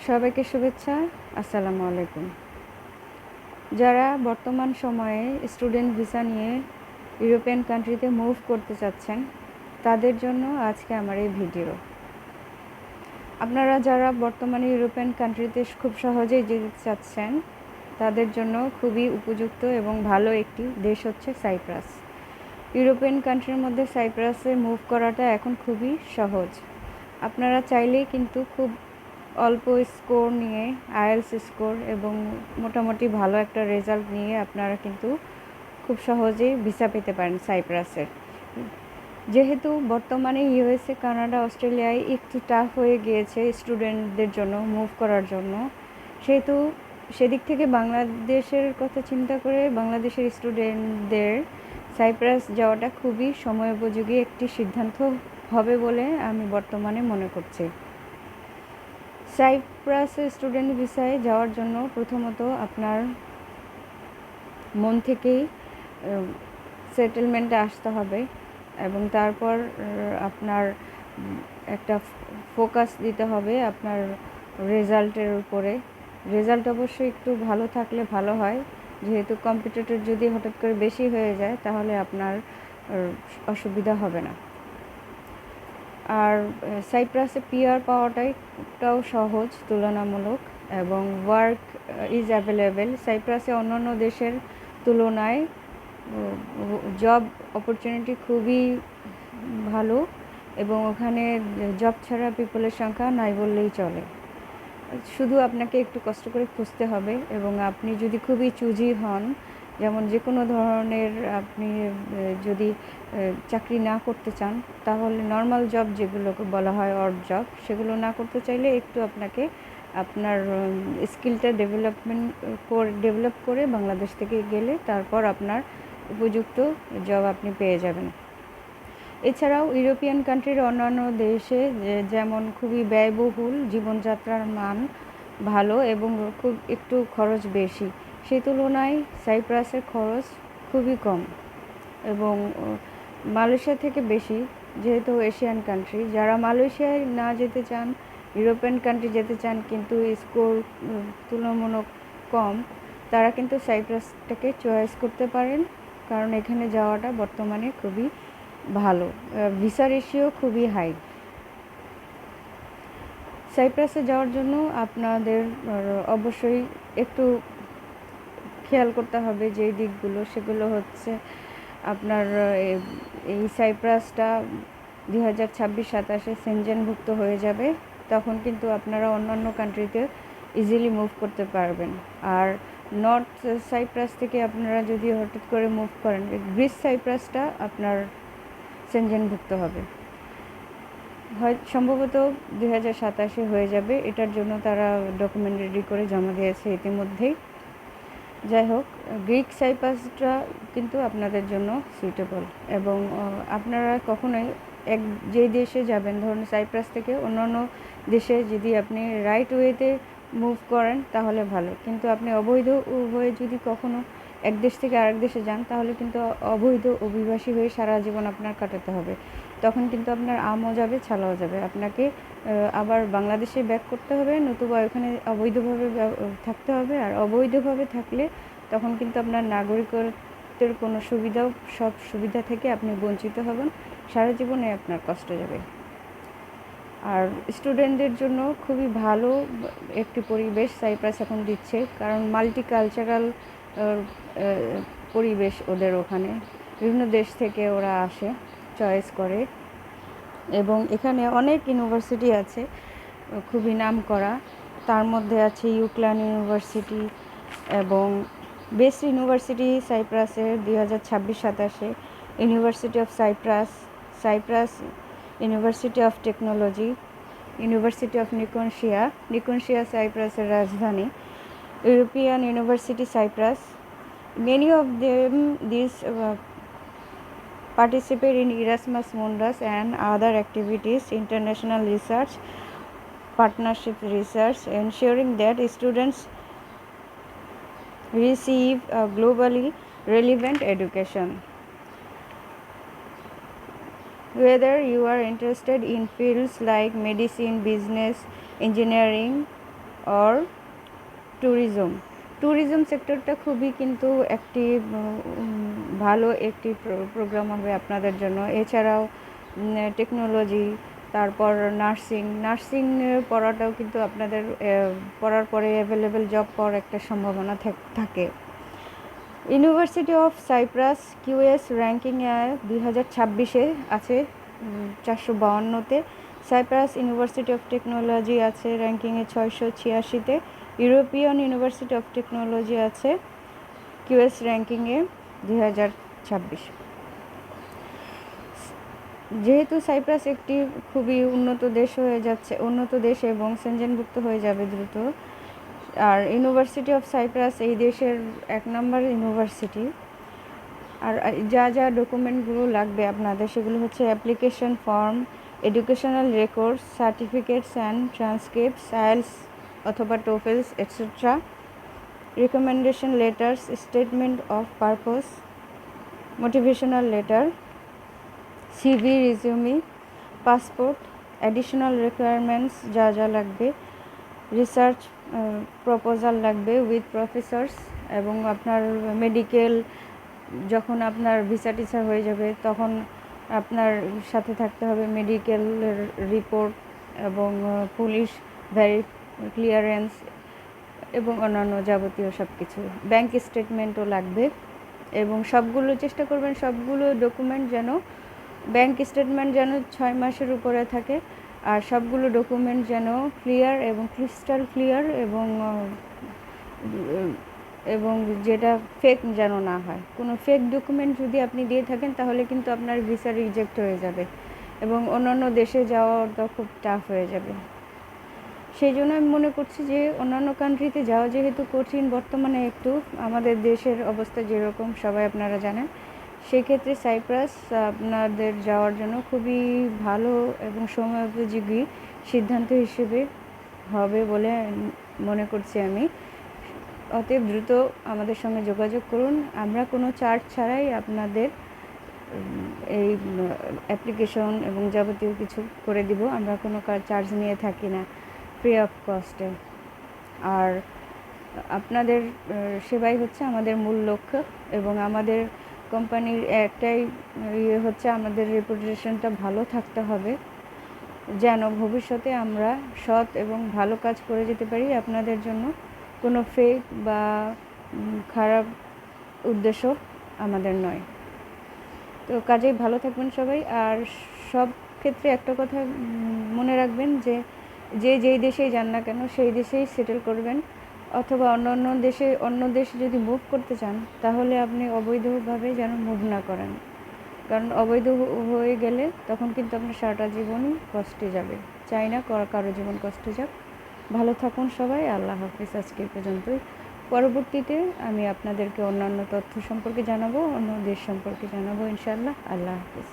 সবাইকে শুভেচ্ছা। আসসালামু আলাইকুম। যারা বর্তমান সময়ে স্টুডেন্ট ভিসা নিয়ে ইউরোপিয়ান কান্ট্রিতে মুভ করতে চাচ্ছেন, তাদের জন্য আজকে আমার এই ভিডিও। আপনারা যারা বর্তমানে ইউরোপিয়ান কান্ট্রিতে খুব সহজেই যেতে চাচ্ছেন, তাদের জন্য খুবই উপযুক্ত এবং ভালো একটি দেশ হচ্ছে সাইপ্রাস। ইউরোপিয়ান কান্ট্রির মধ্যে সাইপ্রাসে মুভ করাটা এখন খুবই সহজ। আপনারা চাইলেই কিন্তু খুব অল্প স্কোর নিয়ে, আইএলস স্কোর এবং মোটামুটি ভালো একটা রেজাল্ট নিয়ে আপনারা কিন্তু খুব সহজেই ভিসা পেতে পারেন সাইপ্রাসের। যেহেতু বর্তমানে ইউএসএ, কানাডা, অস্ট্রেলিয়ায় একটু টাফ হয়ে গিয়েছে স্টুডেন্টদের জন্য মুভ করার জন্য, সেহেতু সেদিক থেকে বাংলাদেশের কথা চিন্তা করে বাংলাদেশের স্টুডেন্টদের সাইপ্রাস যাওয়াটা খুবই সময়োপযোগী একটি সিদ্ধান্ত হবে বলে আমি বর্তমানে মনে করছি। সাইপ্রাসে স্টুডেন্ট ভিসায় যাওয়ার জন্য প্রথমত আপনার মন থেকেই সেটেলমেন্টে আসতে হবে এবং তারপর আপনার একটা ফোকাস দিতে হবে আপনার রেজাল্টের উপরে। রেজাল্ট অবশ্যই একটু ভালো থাকলে ভালো হয়, যেহেতু কম্পিটিটর যদি হঠাৎ করে বেশি হয়ে যায় তাহলে আপনার অসুবিধা হবে না। আর সাইপ্রাসে পিআর পাওয়াটাও সহজ তুলনামূলক, এবং ওয়ার্ক ইজ অ্যাভেলেবেল। সাইপ্রাসে অন্যান্য দেশের তুলনায় জব অপরচুনিটি খুবই ভালো এবং ওখানে জব ছাড়া পিপলের সংখ্যা নাই বললেই চলে। শুধু আপনাকে একটু কষ্ট করে খুঁজতে হবে, এবং আপনি যদি খুবই চুজি হন, যেমন যে কোনো ধরনের আপনি যদি চাকরি না করতে চান, তাহলে নর্মাল জব যেগুলোকে বলা হয় অড জব, সেগুলো না করতে চাইলে একটু আপনাকে আপনার স্কিলটা ডেভেলপ করে বাংলাদেশ থেকে গেলে তারপর আপনার উপযুক্ত জব আপনি পেয়ে যাবেন। এছাড়াও ইউরোপিয়ান কান্ট্রির অন্যান্য দেশে যেমন খুবই ব্যয়বহুল, জীবনযাত্রার মান ভালো এবং খুব একটু খরচ বেশি, সেই তুলনায় সাইপ্রাসের খরচ খুবই কম এবং মালয়েশিয়া থেকে বেশি। যেহেতু এশিয়ান কান্ট্রি, যারা মালয়েশিয়ায় না যেতে চান, ইউরোপিয়ান কান্ট্রি যেতে চান কিন্তু স্কোর তুলনামূলক কম, তারা কিন্তু সাইপ্রাসটাকে চয়েস করতে পারেন, কারণ এখানে যাওয়াটা বর্তমানে খুবই ভালো, ভিসা রেশিও খুবই হাই। সাইপ্রাসে যাওয়ার জন্য আপনাদের অবশ্যই একটু খেয়াল করতে হবে যে দিকগুলো, সেগুলো হচ্ছে আপনার এই সাইপ্রাসটা 2026-27 সেনজেনভুক্ত হয়ে যাবে, তখন কিন্তু আপনারা অন্যান্য কান্ট্রিতে ইজিলি মুভ করতে পারবেন। আর নর্থ সাইপ্রাস থেকে আপনারা যদি হঠাৎ করে মুভ করেন, গ্রিস সাইপ্রাসটা আপনার সেনজেনভুক্ত হবে, হয় সম্ভবত 2027 হয়ে যাবে। এটার জন্য তারা ডকুমেন্ট রেডি করে জমা দিয়েছে ইতিমধ্যেই। যাই হোক, গ্রিক সাইপ্রাসটা কিন্তু আপনাদের জন্য সুইটেবল, এবং আপনারা কখনোই যে দেশে যাবেন, ধরুন সাইপ্রাস থেকে অন্যান্য দেশে যদি আপনি রাইট ওয়েতে মুভ করেন তাহলে ভালো, কিন্তু আপনি অবৈধ হয়ে যদি কখনো এক দেশ থেকে আরেক দেশে যান, তাহলে কিন্তু অবৈধ অভিবাসী হয়ে সারা জীবন আপনার কাটাতে হবে। তখন কিন্তু আপনার আমও যাবে, ছালাও যাবে, আপনাকে আবার বাংলাদেশে ব্যাক করতে হবে, নতুবা ওখানে অবৈধভাবে থাকতে হবে। আর অবৈধভাবে থাকলে তখন কিন্তু আপনার নাগরিকত্বের কোনো সব সুবিধা থেকে আপনি বঞ্চিত হবেন, সারা জীবনে আপনার কষ্ট যাবে। আর স্টুডেন্টদের জন্য খুবই ভালো একটি পরিবেশ সাইপ্রাস এখন দিচ্ছে, কারণ মাল্টিকালচারাল পরিবেশ ওদের ওখানে, বিভিন্ন দেশ থেকে ওরা আসে, চয়েস করে, এবং এখানে অনেক ইউনিভার্সিটি আছে খুবই নাম করা। তার মধ্যে আছে ইউক্লান ইউনিভার্সিটি এবং বেস্ট ইউনিভার্সিটি সাইপ্রাসের 2026-27 university of Cyprus, Cyprus university of technology, university of Nicosia সাইপ্রাসের রাজধানী, European university Cyprus. Many of them these participate in Erasmus Mundus and other activities, international research, partnership research, ensuring that students receive a globally relevant education. Whether you are interested in fields like medicine, business, engineering, or tourism সেক্টরটা খুবই কিন্তু একটি ভালো একটি programme হবে আপনাদের জন্য। এছাড়াও টেকনোলজি, তারপর নার্সিং পড়াটাও কিন্তু আপনাদের পড়ার পরে অ্যাভেলেবেল জব পাওয়ার একটা সম্ভাবনা থাকে। ইউনিভার্সিটি অফ সাইপ্রাস কিউএস র্যাঙ্কিংয়ে 2026-এ আছে 452-তে। সাইপ্রাস ইউনিভার্সিটি অফ টেকনোলজি আছে র্যাঙ্কিংয়ে 686-তে। ইউরোপিয়ান ইউনিভার্সিটি অফ টেকনোলজি আছে কিউএস র্যাঙ্কিংয়ে 2026। যেহেতু সাইপ্রাস একটি খুবই উন্নত দেশ এবং সেনজেনভুক্ত হয়ে যাবে দ্রুত, আর ইউনিভার্সিটি অফ সাইপ্রাস এই দেশের 1 নম্বর ইউনিভার্সিটি। আর যা ডকুমেন্টগুলো লাগবে আপনাদের সেগুলো হচ্ছে application form, educational records, certificates and transcripts, IELTS অথবা TOEFLs etcetera, recommendation letters, statement of purpose, motivational letter, CV, resume, passport, additional requirements যা লাগবে, রিসার্চ প্রপোজাল লাগবে উইথ প্রফেসর্স, এবং আপনার মেডিকেল, যখন আপনার ভিসা টিসা হয়ে যাবে তখন আপনার সাথে থাকতে হবে মেডিকেলের রিপোর্ট এবং পুলিশ ক্লিয়ারেন্স এবং অন্যান্য যাবতীয় সব কিছু। ব্যাংক স্টেটমেন্টও লাগবে এবং চেষ্টা করবেন সবগুলো ডকুমেন্ট যেন, ব্যাংক স্টেটমেন্ট যেন 6 মাসের উপরে থাকে, আর সবগুলো ডকুমেন্ট যেন ক্লিয়ার এবং ক্রিস্টাল ক্লিয়ার এবং যেটা ফেক যেন না হয়। কোনো ফেক ডকুমেন্ট যদি আপনি দিয়ে থাকেন তাহলে কিন্তু আপনার ভিসা রিজেক্ট হয়ে যাবে এবং অন্যান্য দেশে যাওয়াটা খুব টাফ হয়ে যাবে। সেই জন্য আমি মনে করছি যে অন্যান্য কান্ট্রিতে যাওয়া যেহেতু কঠিন বর্তমানে, একটু আমাদের দেশের অবস্থা যেরকম সবাই আপনারা জানেন, সেক্ষেত্রে সাইপ্রাস আপনাদের যাওয়ার জন্য খুবই ভালো এবং সময়োপযোগী সিদ্ধান্ত হিসেবে হবে বলে মনে করছি আমি। অতএব দ্রুত আমাদের সঙ্গে যোগাযোগ করুন। আমরা কোনো চার্জ ছাড়াই আপনাদের এই অ্যাপ্লিকেশন এবং যাবতীয় কিছু করে দিব। আমরা কোনো চার্জ নিয়ে থাকি না, ফ্রি অফ কস্টে। আর আপনাদের সেবাই হচ্ছে আমাদের মূল লক্ষ্য এবং আমাদের কোম্পানির একটাই হচ্ছে আমাদের রেপুটেশনটা ভালো থাকতে হবে, যেন ভবিষ্যতে আমরা সৎ এবং ভালো কাজ করে যেতে পারি আপনাদের জন্য। কোনো ফেক বা খারাপ উদ্দেশ্য আমাদের নয়। তো কাজেই ভালো থাকবেন সবাই। আর সব ক্ষেত্রে একটা কথা মনে রাখবেন যে যেই দেশেই যান না কেন সেই দেশেই সেটেল করবেন, অথবা অন্য দেশে যদি মুভ করতে চান তাহলে আপনি অবৈধভাবে যেন মুভ না করেন, কারণ অবৈধ হয়ে গেলে তখন কিন্তু আপনার সারাটা জীবনই কষ্টে যাবে। চাই না কারো জীবন কষ্টে যাক। ভালো থাকুন সবাই। আল্লাহ হাফিজ। আজকে পর্যন্তই। পরবর্তীতে আমি আপনাদেরকে অন্যান্য তথ্য সম্পর্কে জানাবো, অন্য দেশ সম্পর্কে জানাবো ইনশাআল্লাহ। আল্লাহ হাফিজ।